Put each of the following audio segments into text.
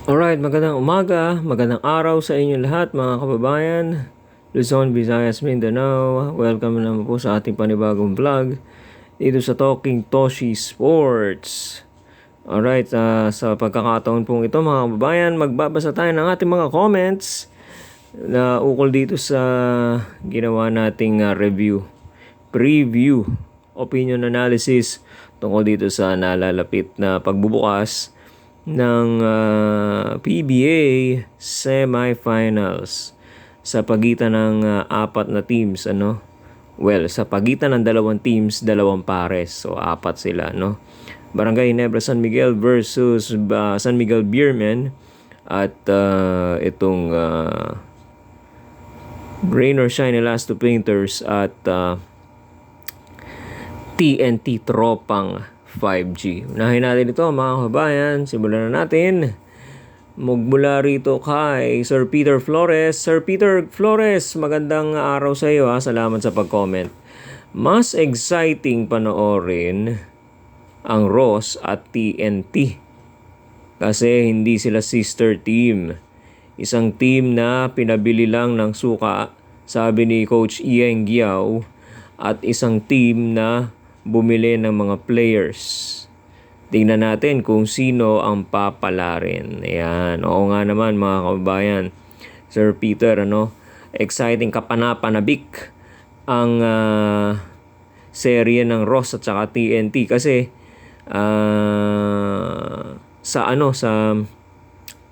Alright, magandang umaga, magandang araw sa inyo lahat mga kababayan. Luzon, Visayas, Mindanao. Welcome naman po sa ating panibagong vlog dito sa Talking Toshi Sports. Alright, sa pagkakataon pong ito mga kababayan, magbabasa tayo ng ating mga comments na ukol dito sa ginawa nating preview, opinion analysis tungkol dito sa nalalapit na pagbubukas ng PBA semifinals sa pagitan ng apat na teams, ano? Well, sa pagitan ng dalawang teams, dalawang pares. So, apat sila, no? Barangay Nebra San Miguel versus San Miguel Beermen at itong Rain or Shine Elasto Painters at TNT Tropang 5G. Unahin natin ito mga kabayan. Simulan na natin. Mula rito kay Sir Peter Flores. Sir Peter Flores, magandang araw sa iyo. Salamat sa pag-comment. Mas exciting panoorin ang Ross at TNT. Kasi hindi sila sister team. Isang team na pinabili lang ng suka, sabi ni Coach Ieng Giao, at isang team na bumili ng mga players. Tingnan natin kung sino ang papalarin. Ayan. Oo nga naman mga kababayan. Sir Peter, exciting kapanapanabik ang serye ng Ross at saka TNT kasi sa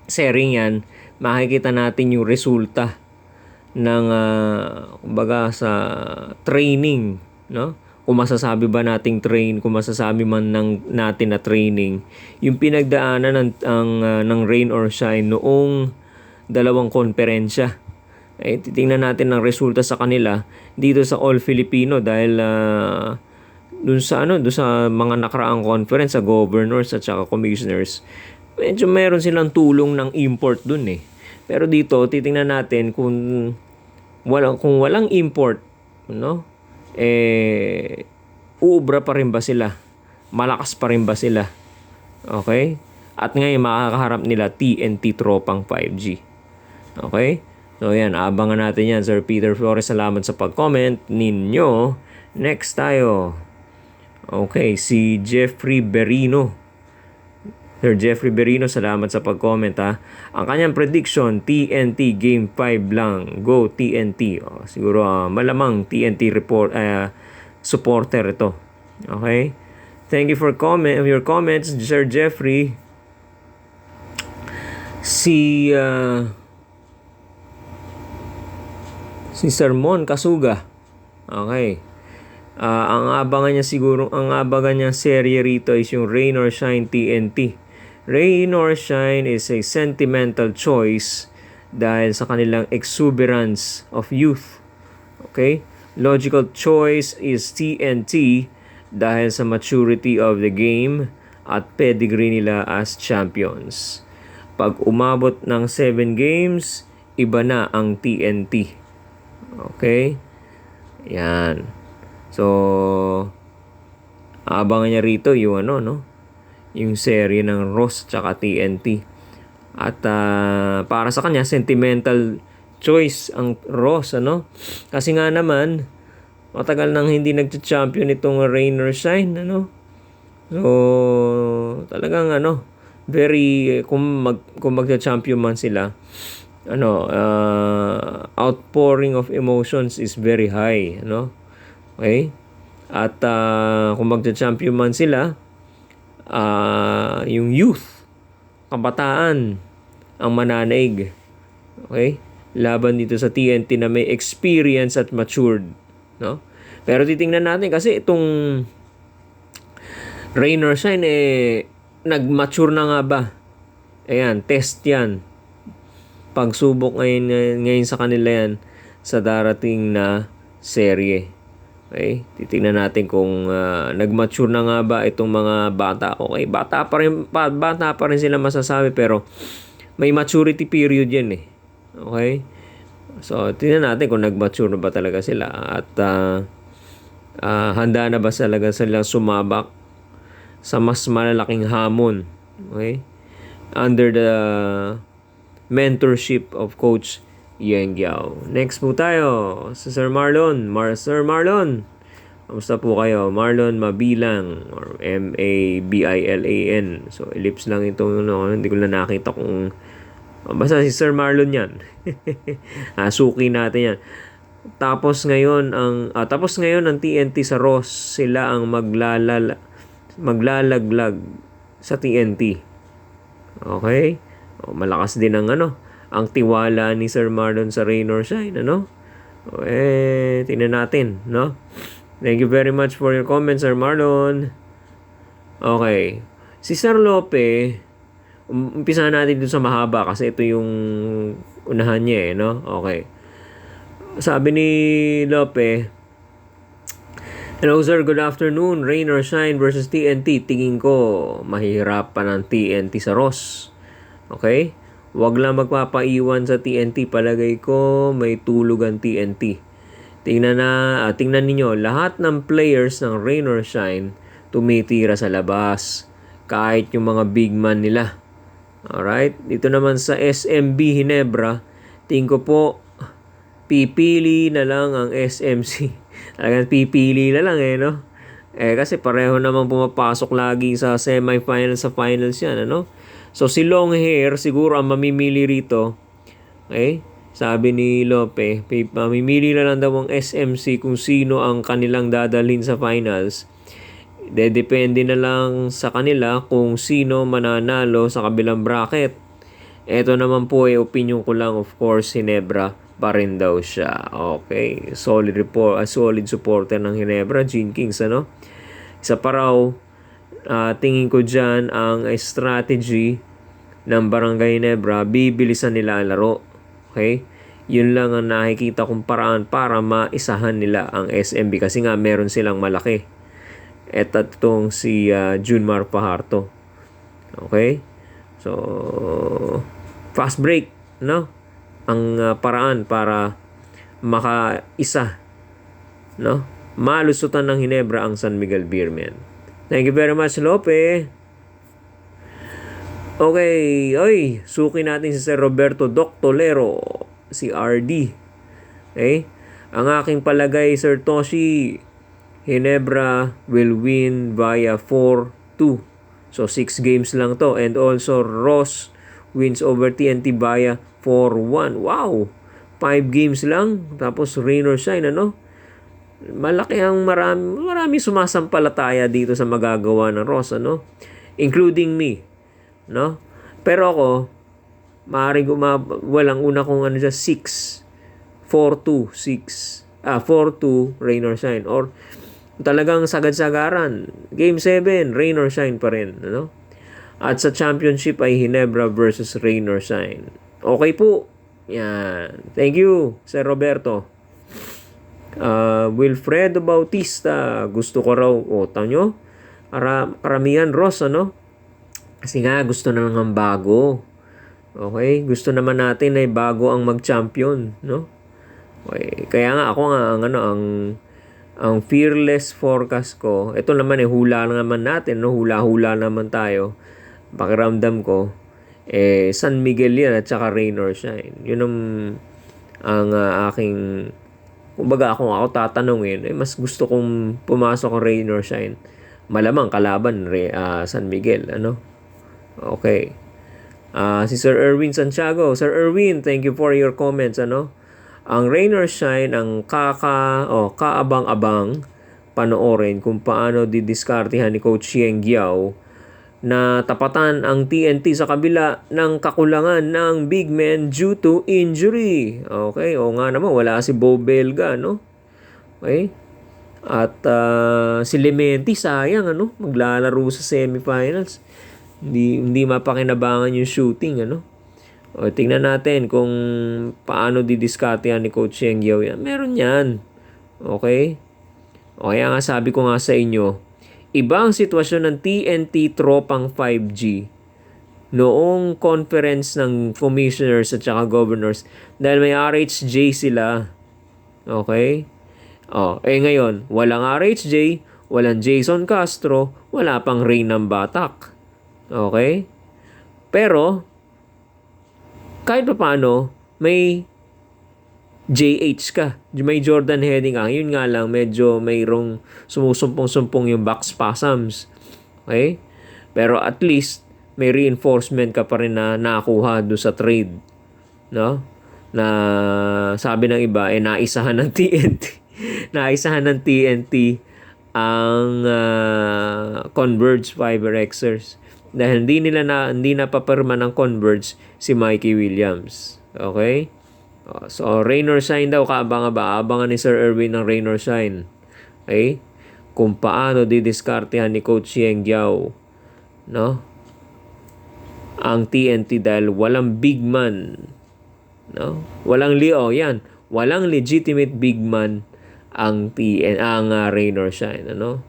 serye yan, makikita natin yung resulta ng kumbaga sa training, no? Kung masasabi ba nating kung masasabi man natin na training, yung pinagdaanan ng Rain or Shine noong dalawang konferensya. Titingnan natin ang resulta sa kanila dito sa All Filipino dahil dun sa mga nakaraang conference sa governors at saka commissioners, medyo meron silang tulong ng import dun eh. Pero dito titingnan natin kung walang import, no? Uubra pa rin ba sila? Malakas pa rin ba sila? Okay? At ngayon makakaharap nila TNT Tropang 5G. Okay? So yan, abangan natin yan. Sir Peter Flores, salamat sa pag-comment ninyo. Next tayo. Okay, si Jeffrey Berino. Sir Jeffrey Berino, salamat sa pag-comment ha. Ang kanyang prediction, TNT Game 5 lang. Go TNT. Siguro malamang TNT supporter ito. Okay? Thank you for your comments, Sir Jeffrey. Si Sir Mon Kasuga. Okay. Ang abangan niya serye rito is yung Rain or Shine TNT. Rain or Shine is a sentimental choice dahil sa kanilang exuberance of youth. Okay? Logical choice is TNT dahil sa maturity of the game at pedigree nila as champions. Pag umabot ng 7 games, iba na ang TNT. Okay? Yan. So, abangan niya rito yung yung serye ng Ross tsaka TNT. At para sa kanya, sentimental choice ang Ross, Kasi nga naman, matagal nang hindi nag-champion itong Rain or Shine, So, talagang very, kung mag-champion man sila, outpouring of emotions is very high, Okay? At kung mag-champion man sila, yung youth, kabataan, ang mananaig. Okay? Laban dito sa TNT na may experience at matured. No? Pero titingnan natin kasi itong Rain or Shine, nag-mature na nga ba? Ayan, test yan. Pagsubok ngayon sa kanila yan sa darating na serye. Okay? Titingnan natin kung nag-mature na nga ba itong mga bata. Okay, bata pa rin sila masasabi pero may maturity period yan eh. Okay? So, tingnan natin kung nag-mature na ba talaga sila at handa na ba talaga silang sumabak sa mas malalaking hamon. Okay? under the mentorship of Coach Yeng Giao. Next po tayo sa Sir Marlon. Sir Marlon, kamusta po kayo? Marlon Mabilang or Mabilan. So, ellipse lang ito. Hindi ko na nakita kung basta si Sir Marlon yan. Suki natin yan. Tapos ngayon ang TNT sa Ross, sila ang maglalaglag sa TNT. Okay? Malakas din ang ang tiwala ni Sir Marlon sa rain or shine, tingnan natin, no? Thank you very much for your comments, Sir Marlon. Okay. Si Sir Lope, umpisahan natin dun sa mahaba kasi ito yung unahan niya, no? Okay. Sabi ni Lope, hello sir, good afternoon. Rain or shine versus TNT. Tingin ko mahihirapan ang TNT sa Ross. Okay? Wag lang magpapaiwan sa TNT. Palagay ko may tulog ang TNT. Tingnan ninyo, lahat ng players ng Rain or Shine tumitira sa labas. Kahit yung mga big man nila. Alright? Dito naman sa SMB Ginebra, tingin ko po pipili na lang ang SMC. Talagang pipili na lang no? Kasi pareho namang pumapasok lagi sa semifinals sa finals yan, So si Longhair siguro ang mamimili rito. Okay? Sabi ni Lope, mamimili na lang daw ang SMC kung sino ang kanilang dadalhin sa finals. Depende na lang sa kanila kung sino mananalo sa kabilang bracket. Ito naman po opinion ko lang, of course, Ginebra pa rin daw siya. Okay. Solid supporter ng Ginebra, Gene Kings, Isa pa raw, tingin ko dyan ang strategy ng Barangay Ginebra, bibilisan nila ang laro. Okay? Yun lang ang nakikita kong paraan para maisahan nila ang SMB kasi nga meron silang malaki. At itong si Junmar Fajardo. Okay? So, fast break, ang paraan para makaisa, malusutan ng Ginebra ang San Miguel Beermen. Thank you very much, Lope. Okay, suki natin si Sir Roberto Doctolero, si RD. Okay? Ang aking palagay, Sir Toshi, Ginebra will win via 4-2. So 6 games lang to. And also Ross wins over TNT via 4-1. Wow! 5 games lang. Tapos rain or shine, Malaki ang marami sumasampalataya dito sa magagawa ng Ross, Including me, Pero ako, maaaring walang una kong 6. 4-2, 4-2, rain or shine. Or talagang sagad-sagaran. Game 7, rain or shine pa rin, At sa championship ay Ginebra versus rain or shine. Okay po. Yan. Thank you, Sir Roberto. Wilfredo Bautista, gusto ko raw, tanyo, karamihan Ross, Kasi nga, gusto na ng bago. Okay? Gusto naman natin ay bago ang mag-champion, Okay. Kaya nga, ako nga, ang fearless forecast ko, ito naman hula naman natin, hula-hula naman tayo. Pakiramdam ko, San Miguel yan at saka rain or shine. Yun ang aking, kumbaga ako tatanungin, mas gusto kong pumasok ang rain or shine. Malamang kalaban San Miguel, Okay. Si Sir Erwin Santiago. Sir Erwin, thank you for your comments, Ang rain or shine, ang kaabang-abang panoorin kung paano didiskartehan ni Coach Yeng Giao na tapatan ang TNT sa kabila ng kakulangan ng big men due to injury. Okay, nga naman, wala si Bo Belga, Okay? At si Lementi, sayang, maglalaro sa semifinals. Hindi mapakinabangan yung shooting, O, tingnan natin kung paano didiskarte yan ni Coach Yeng Giao yan. Meron yan. Okay? O, kaya nga sabi ko nga sa inyo, iba ang sitwasyon ng TNT tropang 5G noong conference ng commissioners at saka governors dahil may RHJ sila. Okay? Ngayon, walang RHJ, walang Jason Castro, wala pang Rain ng Batak. Okay? Pero, kahit pa paano, may JH ka. May Jordan heading ka. Yun nga lang, medyo mayroong sumusumpong-sumpong yung back spasms. Okay? Pero at least, may reinforcement ka pa rin na nakuha doon sa trade. No? Na sabi ng iba, naisahan ng TNT. Naisahan ng TNT ang Converge Fiber Xers. Dahil hindi na papirma ng Converge si Mikey Williams. Okay? So, rain or shine daw, abangan ni Sir Erwin ng rain or shine. Okay? Kung paano didiskartehan ni Coach Yeng Giao, no? Ang TNT dahil walang big man, no? Walang legitimate big man ang rain or shine, ano?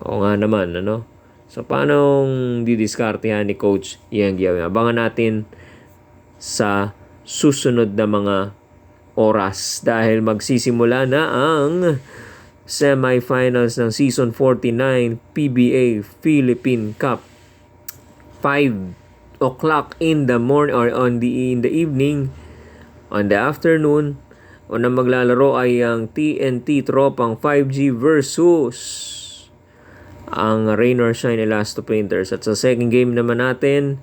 Oo nga naman, ano? So, paano didiskartehan ni Coach Yeng Giao? Abangan natin sa susunod na mga oras dahil magsisimula na ang semifinals ng Season 49 PBA Philippine Cup. 5 o'clock in the morning or in the evening, on the afternoon, unang maglalaro ay ang TNT Tropang 5G versus ang Rain or Shine Elasto Painters. At sa second game naman natin,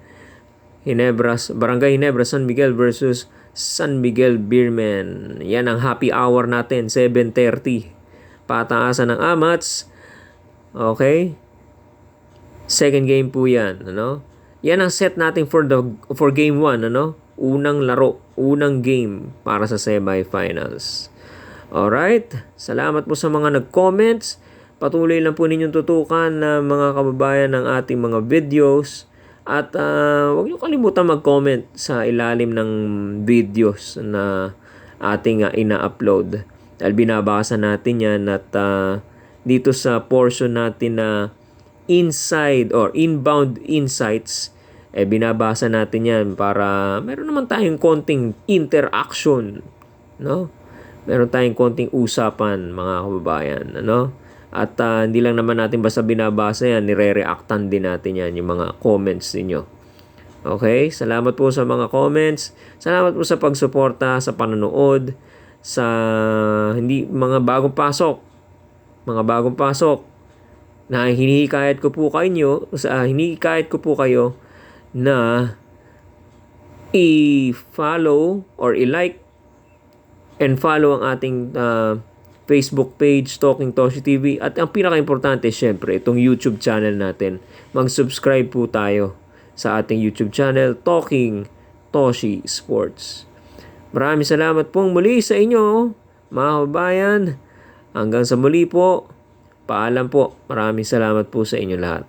Barangay Ginebra San Miguel versus San Miguel Beermen. Yan ang happy hour natin, 7:30. Pataasan ng Amats. Okay? Second game po yan, ano? Yan ang set natin for game 1, ano? Unang laro, unang game para sa semifinals. Alright? Salamat po sa mga nag-comments. Patuloy lang po ninyong tutukan na mga kababayan ng ating mga videos. At huwag niyo kalimutan mag-comment sa ilalim ng videos na ating ina-upload. Dahil binabasa natin yan at dito sa portion natin na inside or inbound insights, binabasa natin yan para meron naman tayong konting interaction, no? Meron tayong konting usapan, mga kababayan, ano? At hindi lang naman natin basta binabasa yan, nire-reactan din natin yan, yung mga comments niyo. Okay? Salamat po sa mga comments. Salamat po sa pagsuporta, sa panonood, sa mga bagong pasok. Na hinihikayat ko po kayo na i-follow or i-like and follow ang ating Facebook page, Talking Toshi TV. At ang pinaka-importante, syempre, itong YouTube channel natin. Mag-subscribe po tayo sa ating YouTube channel, Talking Toshi Sports. Maraming salamat pong muli sa inyo, mga kababayan. Hanggang sa muli po, paalam po. Maraming salamat po sa inyo lahat.